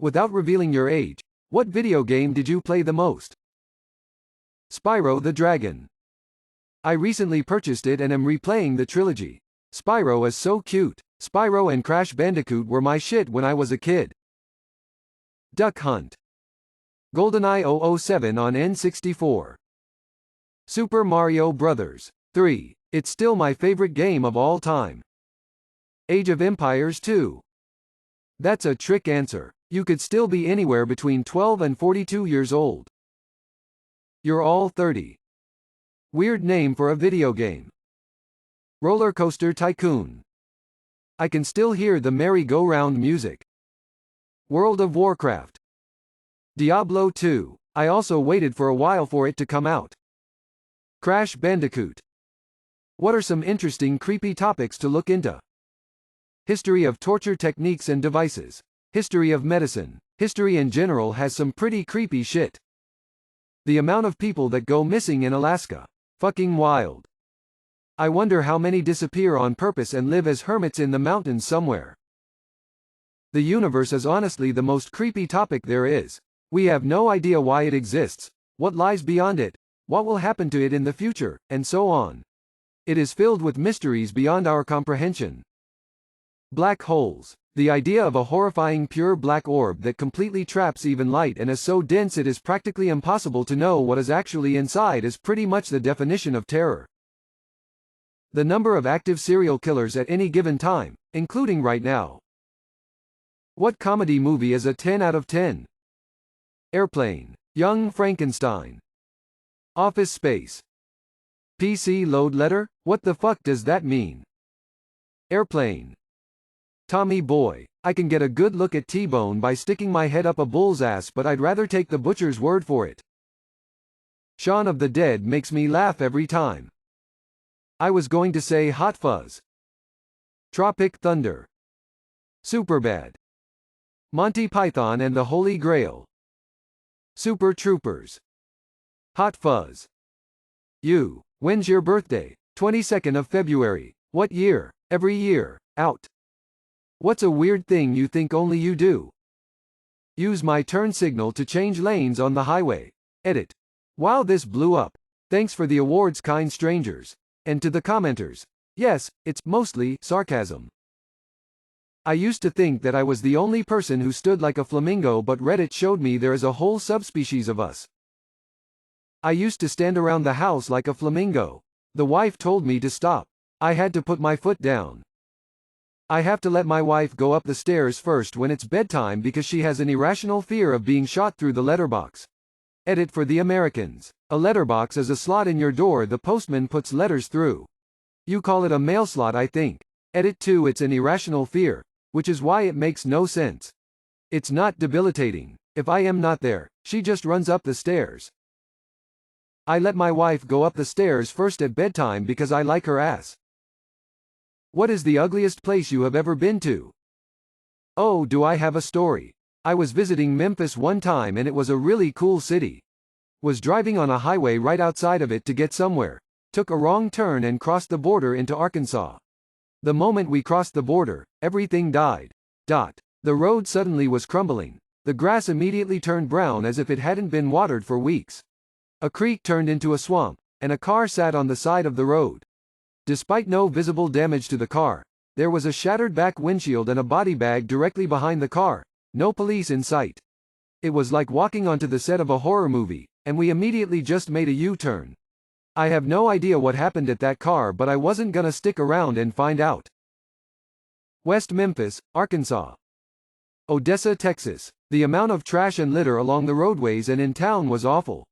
Without revealing your age, what video game did you play the most? Spyro the Dragon. I recently purchased it and am replaying the trilogy. Spyro is so cute. Spyro and Crash Bandicoot were my shit when I was a kid. Duck Hunt. GoldenEye 007 on N64. Super Mario Bros. 3. It's still my favorite game of all time. Age of Empires 2. That's a trick answer. You could still be anywhere between 12 and 42 years old. You're all 30. Weird name for a video game. Roller Coaster Tycoon. I can still hear the merry-go-round music. World of Warcraft. Diablo 2. I also waited for a while for it to come out. Crash Bandicoot. What are some interesting creepy topics to look into? History of torture techniques and devices. History of medicine. History in general has some pretty creepy shit. The amount of people that go missing in Alaska. Fucking wild. I wonder how many disappear on purpose and live as hermits in the mountains somewhere. The universe is honestly the most creepy topic there is. We have no idea why it exists, what lies beyond it, what will happen to it in the future, and so on. It is filled with mysteries beyond our comprehension. Black holes. The idea of a horrifying pure black orb that completely traps even light and is so dense it is practically impossible to know what is actually inside is pretty much the definition of terror. The number of active serial killers at any given time, including right now. What comedy movie is a 10 out of 10? Airplane. Young Frankenstein. Office Space. PC load letter? What the fuck does that mean? Airplane. Tommy Boy. I can get a good look at T-Bone by sticking my head up a bull's ass, but I'd rather take the butcher's word for it. Shaun of the Dead makes me laugh every time. I was going to say Hot Fuzz. Tropic Thunder. Superbad. Monty Python and the Holy Grail. Super Troopers. Hot Fuzz. You. When's your birthday? 22nd of February. What year? Every year. Out. What's a weird thing you think only you do? Use my turn signal to change lanes on the highway. Edit. Wow, this blew up. Thanks for the awards, kind strangers. And to the commenters. Yes, it's mostly sarcasm. I used to think that I was the only person who stood like a flamingo, but Reddit showed me there is a whole subspecies of us. I used to stand around the house like a flamingo. The wife told me to stop. I had to put my foot down. I have to let my wife go up the stairs first when it's bedtime because she has an irrational fear of being shot through the letterbox. Edit for the Americans. A letterbox is a slot in your door the postman puts letters through. You call it a mail slot, I think. Edit 2. It's an irrational fear, which is why it makes no sense. It's not debilitating. If I am not there, she just runs up the stairs. I let my wife go up the stairs first at bedtime because I like her ass. What is the ugliest place you have ever been to? Oh, do I have a story. I was visiting Memphis one time and it was a really cool city. Was driving on a highway right outside of it to get somewhere. Took a wrong turn and crossed the border into Arkansas. The moment we crossed the border, everything died. The road suddenly was crumbling. The grass immediately turned brown as if it hadn't been watered for weeks. A creek turned into a swamp, and a car sat on the side of the road. Despite no visible damage to the car, there was a shattered back windshield and a body bag directly behind the car. No police in sight. It was like walking onto the set of a horror movie, and we immediately just made a U-turn. I have no idea what happened at that car, but I wasn't gonna stick around and find out. West Memphis, Arkansas. Odessa, Texas. The amount of trash and litter along the roadways and in town was awful.